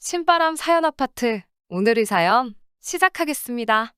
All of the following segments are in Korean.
신바람 사연 아파트. 오늘의 사연 시작하겠습니다.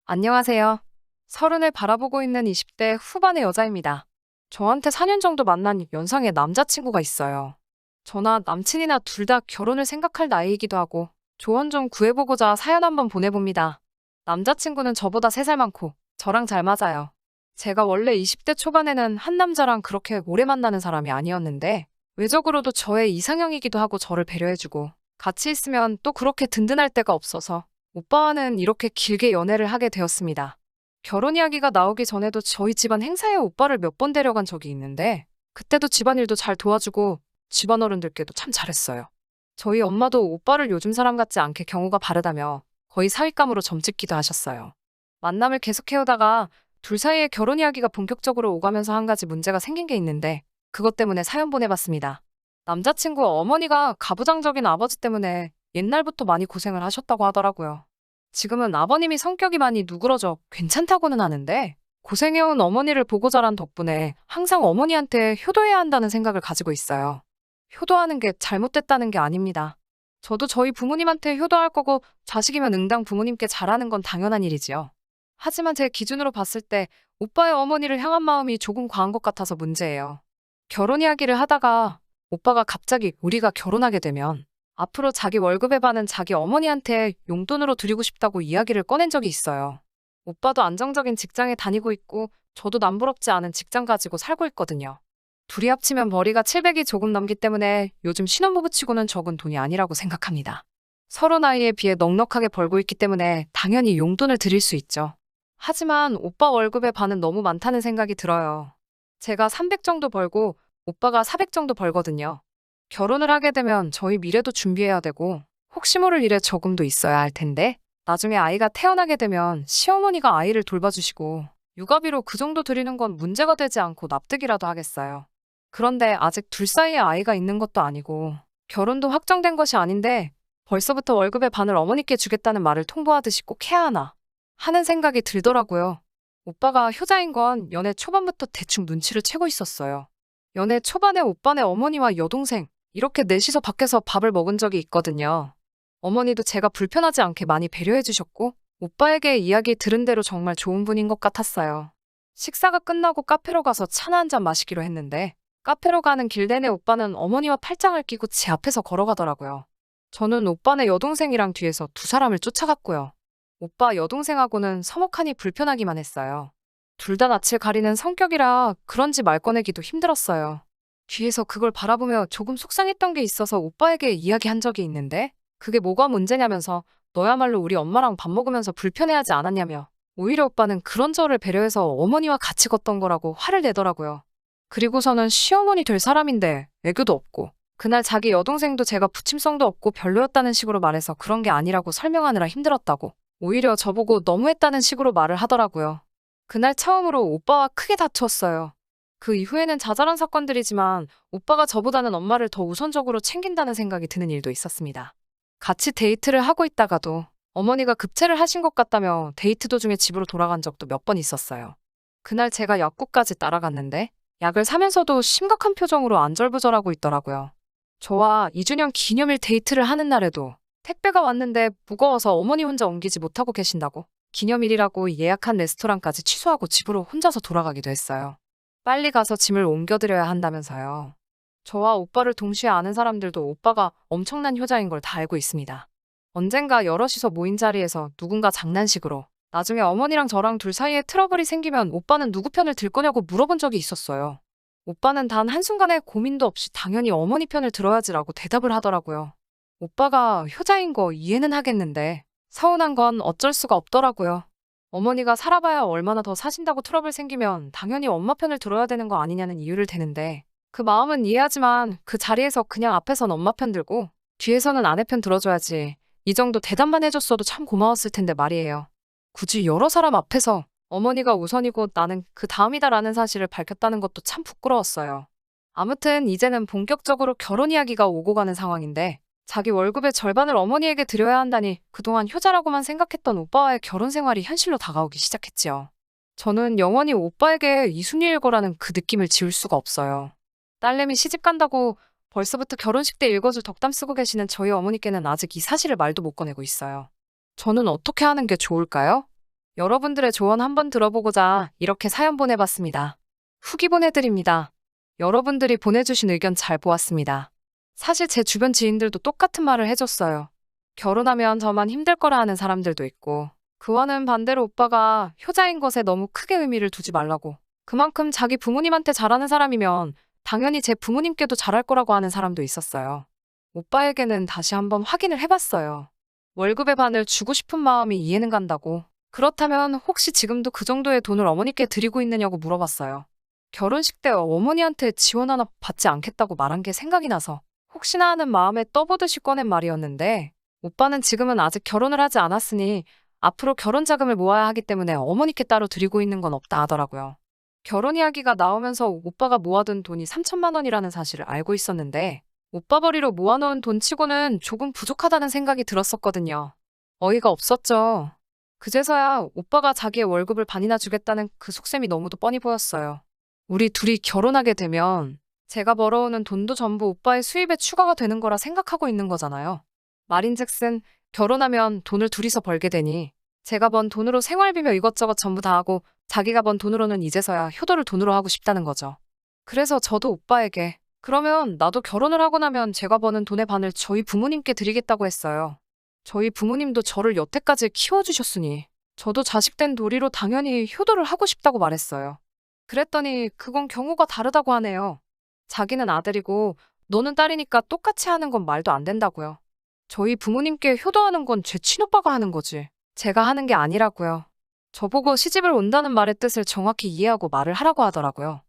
안녕하세요. 서른을 바라보고 있는 20대 후반의 여자입니다. 저한테 4년 정도 만난 연상의 남자친구가 있어요. 저나 남친이나 둘 다 결혼을 생각할 나이이기도 하고 조언 좀 구해보고자 사연 한번 보내봅니다. 남자친구는 저보다 3살 많고 저랑 잘 맞아요. 제가 원래 20대 초반에는 한 남자랑 그렇게 오래 만나는 사람이 아니었는데 외적으로도 저의 이상형이기도 하고 저를 배려해주고 같이 있으면 또 그렇게 든든할 데가 없어서 오빠와는 이렇게 길게 연애를 하게 되었습니다. 결혼 이야기가 나오기 전에도 저희 집안 행사에 오빠를 몇 번 데려간 적이 있는데 그때도 집안일도 잘 도와주고 집안 어른들께도 참 잘했어요. 저희 엄마도 오빠를 요즘 사람 같지 않게 경우가 바르다며 거의 사윗감으로 점찍기도 하셨어요. 만남을 계속해오다가 둘 사이에 결혼 이야기가 본격적으로 오가면서 한 가지 문제가 생긴 게 있는데 그것 때문에 사연 보내봤습니다. 남자친구 어머니가 가부장적인 아버지 때문에 옛날부터 많이 고생을 하셨다고 하더라고요. 지금은 아버님이 성격이 많이 누그러져 괜찮다고는 하는데 고생해온 어머니를 보고 자란 덕분에 항상 어머니한테 효도해야 한다는 생각을 가지고 있어요. 효도하는 게 잘못됐다는 게 아닙니다. 저도 저희 부모님한테 효도할 거고 자식이면 응당 부모님께 잘하는 건 당연한 일이지요. 하지만 제 기준으로 봤을 때 오빠의 어머니를 향한 마음이 조금 과한 것 같아서 문제예요. 결혼 이야기를 하다가 오빠가 갑자기 우리가 결혼하게 되면 앞으로 자기 월급의 반은 자기 어머니한테 용돈으로 드리고 싶다고 이야기를 꺼낸 적이 있어요. 오빠도 안정적인 직장에 다니고 있고 저도 남부럽지 않은 직장 가지고 살고 있거든요. 둘이 합치면 머리가 700이 조금 넘기 때문에 요즘 신혼부부치고는 적은 돈이 아니라고 생각합니다. 서로 나이에 비해 넉넉하게 벌고 있기 때문에 당연히 용돈을 드릴 수 있죠. 하지만 오빠 월급의 반은 너무 많다는 생각이 들어요. 제가 300 정도 벌고 오빠가 400 정도 벌거든요. 결혼을 하게 되면 저희 미래도 준비해야 되고 혹시 모를 일에 저금도 있어야 할 텐데 나중에 아이가 태어나게 되면 시어머니가 아이를 돌봐주시고 육아비로 그 정도 드리는 건 문제가 되지 않고 납득이라도 하겠어요. 그런데 아직 둘 사이에 아이가 있는 것도 아니고 결혼도 확정된 것이 아닌데 벌써부터 월급의 반을 어머니께 주겠다는 말을 통보하듯이 꼭 해야 하나 하는 생각이 들더라고요. 오빠가 효자인 건 연애 초반부터 대충 눈치를 채고 있었어요. 연애 초반에 오빠네 어머니와 여동생 이렇게 넷이서 밖에서 밥을 먹은 적이 있거든요. 어머니도 제가 불편하지 않게 많이 배려해 주셨고 오빠에게 이야기 들은 대로 정말 좋은 분인 것 같았어요. 식사가 끝나고 카페로 가서 차나 한잔 마시기로 했는데 카페로 가는 길 내내 오빠는 어머니와 팔짱을 끼고 제 앞에서 걸어가더라고요. 저는 오빠네 여동생이랑 뒤에서 두 사람을 쫓아갔고요. 오빠 여동생하고는 서먹하니 불편하기만 했어요. 둘 다 낯을 가리는 성격이라 그런지 말 꺼내기도 힘들었어요. 뒤에서 그걸 바라보며 조금 속상했던 게 있어서 오빠에게 이야기한 적이 있는데 그게 뭐가 문제냐면서 너야말로 우리 엄마랑 밥 먹으면서 불편해하지 않았냐며 오히려 오빠는 그런 저를 배려해서 어머니와 같이 걷던 거라고 화를 내더라고요. 그리고서는 시어머니 될 사람인데 애교도 없고 그날 자기 여동생도 제가 부침성도 없고 별로였다는 식으로 말해서 그런 게 아니라고 설명하느라 힘들었다고 오히려 저보고 너무했다는 식으로 말을 하더라고요. 그날 처음으로 오빠와 크게 다투었어요. 그 이후에는 자잘한 사건들이지만 오빠가 저보다는 엄마를 더 우선적으로 챙긴다는 생각이 드는 일도 있었습니다. 같이 데이트를 하고 있다가도 어머니가 급체를 하신 것 같다며 데이트 도중에 집으로 돌아간 적도 몇 번 있었어요. 그날 제가 약국까지 따라갔는데 약을 사면서도 심각한 표정으로 안절부절하고 있더라고요. 저와 2주년 기념일 데이트를 하는 날에도 택배가 왔는데 무거워서 어머니 혼자 옮기지 못하고 계신다고 기념일이라고 예약한 레스토랑까지 취소하고 집으로 혼자서 돌아가기도 했어요. 빨리 가서 짐을 옮겨드려야 한다면서요. 저와 오빠를 동시에 아는 사람들도 오빠가 엄청난 효자인 걸 다 알고 있습니다. 언젠가 여럿이서 모인 자리에서 누군가 장난식으로 나중에 어머니랑 저랑 둘 사이에 트러블이 생기면 오빠는 누구 편을 들 거냐고 물어본 적이 있었어요. 오빠는 단 한순간의 고민도 없이 당연히 어머니 편을 들어야지라고 대답을 하더라고요. 오빠가 효자인 거 이해는 하겠는데 서운한 건 어쩔 수가 없더라고요. 어머니가 살아봐야 얼마나 더 사신다고 트러블 생기면 당연히 엄마 편을 들어야 되는 거 아니냐는 이유를 대는데 그 마음은 이해하지만 그 자리에서 그냥 앞에선 엄마 편 들고 뒤에서는 아내 편 들어줘야지 이 정도 대답만 해줬어도 참 고마웠을 텐데 말이에요. 굳이 여러 사람 앞에서 어머니가 우선이고 나는 그 다음이다라는 사실을 밝혔다는 것도 참 부끄러웠어요. 아무튼 이제는 본격적으로 결혼 이야기가 오고 가는 상황인데 자기 월급의 절반을 어머니에게 드려야 한다니 그동안 효자라고만 생각했던 오빠와의 결혼 생활이 현실로 다가오기 시작했지요. 저는 영원히 오빠에게 이순이일 거라는 그 느낌을 지울 수가 없어요. 딸내미 시집 간다고 벌써부터 결혼식 때 읽어줄 덕담 쓰고 계시는 저희 어머니께는 아직 이 사실을 말도 못 꺼내고 있어요. 저는 어떻게 하는 게 좋을까요? 여러분들의 조언 한번 들어보고자 이렇게 사연 보내봤습니다. 후기 보내드립니다. 여러분들이 보내주신 의견 잘 보았습니다. 사실 제 주변 지인들도 똑같은 말을 해줬어요. 결혼하면 저만 힘들 거라 하는 사람들도 있고, 그와는 반대로 오빠가 효자인 것에 너무 크게 의미를 두지 말라고. 그만큼 자기 부모님한테 잘하는 사람이면 당연히 제 부모님께도 잘할 거라고 하는 사람도 있었어요. 오빠에게는 다시 한번 확인을 해봤어요. 월급의 반을 주고 싶은 마음이 이해는 간다고. 그렇다면 혹시 지금도 그 정도의 돈을 어머니께 드리고 있느냐고 물어봤어요. 결혼식 때 어머니한테 지원 하나 받지 않겠다고 말한 게 생각이 나서 혹시나 하는 마음에 떠보듯이 꺼낸 말이었는데, 오빠는 지금은 아직 결혼을 하지 않았으니 앞으로 결혼 자금을 모아야 하기 때문에 어머니께 따로 드리고 있는 건 없다 하더라고요. 결혼 이야기가 나오면서 오빠가 모아둔 돈이 3천만 원이라는 사실을 알고 있었는데, 오빠 벌이로 모아놓은 돈치고는 조금 부족하다는 생각이 들었었거든요. 어이가 없었죠. 그제서야 오빠가 자기의 월급을 반이나 주겠다는 그 속셈이 너무도 뻔히 보였어요. 우리 둘이 결혼하게 되면 제가 벌어오는 돈도 전부 오빠의 수입에 추가가 되는 거라 생각하고 있는 거잖아요. 말인즉슨 결혼하면 돈을 둘이서 벌게 되니 제가 번 돈으로 생활비며 이것저것 전부 다 하고 자기가 번 돈으로는 이제서야 효도를 돈으로 하고 싶다는 거죠. 그래서 저도 오빠에게 그러면 나도 결혼을 하고 나면 제가 버는 돈의 반을 저희 부모님께 드리겠다고 했어요. 저희 부모님도 저를 여태까지 키워주셨으니 저도 자식된 도리로 당연히 효도를 하고 싶다고 말했어요. 그랬더니 그건 경우가 다르다고 하네요. 자기는 아들이고 너는 딸이니까 똑같이 하는 건 말도 안 된다고요. 저희 부모님께 효도하는 건 제 친오빠가 하는 거지. 제가 하는 게 아니라고요. 저보고 시집을 온다는 말의 뜻을 정확히 이해하고 말을 하라고 하더라고요.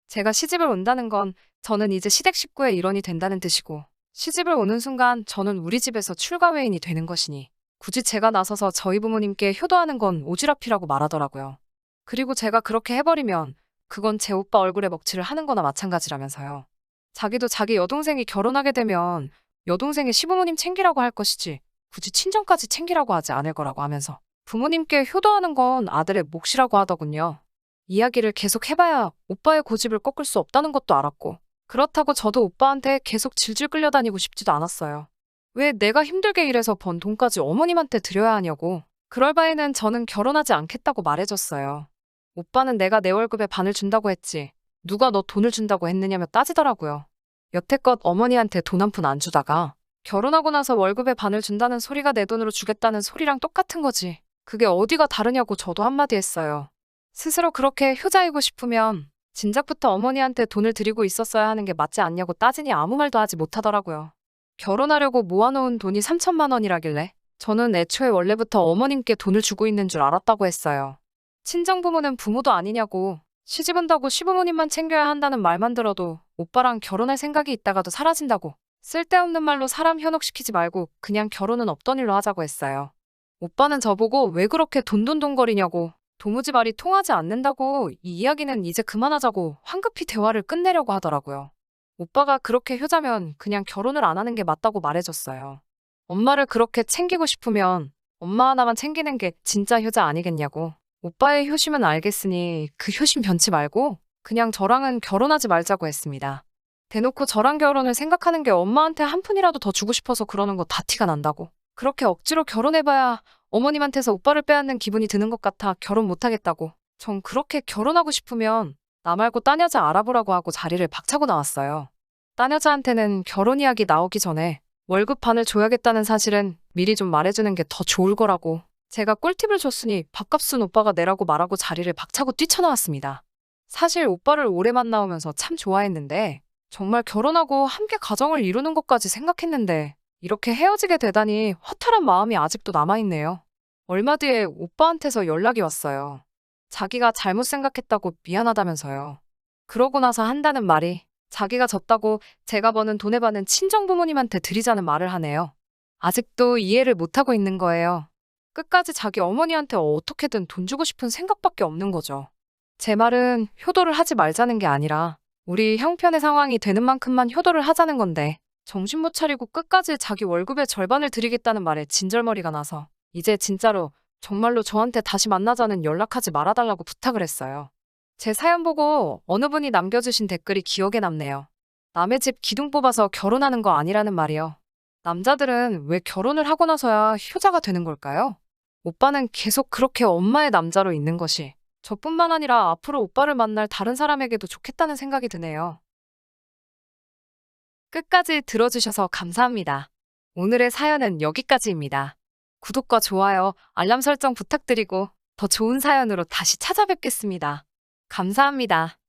제가 시집을 온다는 건 저는 이제 시댁 식구의 일원이 된다는 뜻이고, 시집을 오는 순간 저는 우리 집에서 출가외인이 되는 것이니 굳이 제가 나서서 저희 부모님께 효도하는 건 오지랖이라고 말하더라고요. 그리고 제가 그렇게 해버리면 그건 제 오빠 얼굴에 먹칠을 하는 거나 마찬가지라면서요. 자기도 자기 여동생이 결혼하게 되면 여동생의 시부모님 챙기라고 할 것이지 굳이 친정까지 챙기라고 하지 않을 거라고 하면서 부모님께 효도하는 건 아들의 몫이라고 하더군요. 이야기를 계속 해봐야 오빠의 고집을 꺾을 수 없다는 것도 알았고, 그렇다고 저도 오빠한테 계속 질질 끌려다니고 싶지도 않았어요. 왜 내가 힘들게 일해서 번 돈까지 어머님한테 드려야 하냐고. 그럴 바에는 저는 결혼하지 않겠다고 말해줬어요. 오빠는 내가 내 월급의 반을 준다고 했지 누가 너 돈을 준다고 했느냐며 따지더라고요. 여태껏 어머니한테 돈 한 푼 안 주다가 결혼하고 나서 월급의 반을 준다는 소리가 내 돈으로 주겠다는 소리랑 똑같은 거지. 그게 어디가 다르냐고 저도 한마디 했어요. 스스로 그렇게 효자이고 싶으면 진작부터 어머니한테 돈을 드리고 있었어야 하는 게 맞지 않냐고 따지니 아무 말도 하지 못하더라고요. 결혼하려고 모아놓은 돈이 3천만 원이라길래 저는 애초에 원래부터 어머님께 돈을 주고 있는 줄 알았다고 했어요. 친정부모는 부모도 아니냐고, 시집 온다고 시부모님만 챙겨야 한다는 말만 들어도 오빠랑 결혼할 생각이 있다가도 사라진다고, 쓸데없는 말로 사람 현혹시키지 말고 그냥 결혼은 없던 일로 하자고 했어요. 오빠는 저보고 왜 그렇게 돈돈돈거리냐고, 도무지 말이 통하지 않는다고, 이 이야기는 이제 그만하자고 황급히 대화를 끝내려고 하더라고요. 오빠가 그렇게 효자면 그냥 결혼을 안 하는 게 맞다고 말해줬어요. 엄마를 그렇게 챙기고 싶으면 엄마 하나만 챙기는 게 진짜 효자 아니겠냐고. 오빠의 효심은 알겠으니 그 효심 변치 말고 그냥 저랑은 결혼하지 말자고 했습니다. 대놓고 저랑 결혼을 생각하는 게 엄마한테 한 푼이라도 더 주고 싶어서 그러는 거 다 티가 난다고. 그렇게 억지로 결혼해봐야 어머님한테서 오빠를 빼앗는 기분이 드는 것 같아 결혼 못하겠다고. 전 그렇게 결혼하고 싶으면 나 말고 딴 여자 알아보라고 하고 자리를 박차고 나왔어요. 딴 여자한테는 결혼 이야기 나오기 전에 월급 반을 줘야겠다는 사실은 미리 좀 말해주는 게 더 좋을 거라고. 제가 꿀팁을 줬으니 밥값은 오빠가 내라고 말하고 자리를 박차고 뛰쳐나왔습니다. 사실 오빠를 오래 만나오면서 참 좋아했는데 정말 결혼하고 함께 가정을 이루는 것까지 생각했는데 이렇게 헤어지게 되다니 허탈한 마음이 아직도 남아있네요. 얼마 뒤에 오빠한테서 연락이 왔어요. 자기가 잘못 생각했다고 미안하다면서요. 그러고 나서 한다는 말이 자기가 졌다고 제가 버는 돈의 반은 친정부모님한테 드리자는 말을 하네요. 아직도 이해를 못하고 있는 거예요. 끝까지 자기 어머니한테 어떻게든 돈 주고 싶은 생각밖에 없는 거죠. 제 말은 효도를 하지 말자는 게 아니라 우리 형편의 상황이 되는 만큼만 효도를 하자는 건데 정신 못 차리고 끝까지 자기 월급의 절반을 드리겠다는 말에 진절머리가 나서 이제 진짜로 정말로 저한테 다시 만나자는 연락하지 말아달라고 부탁을 했어요. 제 사연 보고 어느 분이 남겨주신 댓글이 기억에 남네요. 남의 집 기둥 뽑아서 결혼하는 거 아니라는 말이요. 남자들은 왜 결혼을 하고 나서야 효자가 되는 걸까요? 오빠는 계속 그렇게 엄마의 남자로 있는 것이 저뿐만 아니라 앞으로 오빠를 만날 다른 사람에게도 좋겠다는 생각이 드네요. 끝까지 들어주셔서 감사합니다. 오늘의 사연은 여기까지입니다. 구독과 좋아요, 알람 설정 부탁드리고 더 좋은 사연으로 다시 찾아뵙겠습니다. 감사합니다.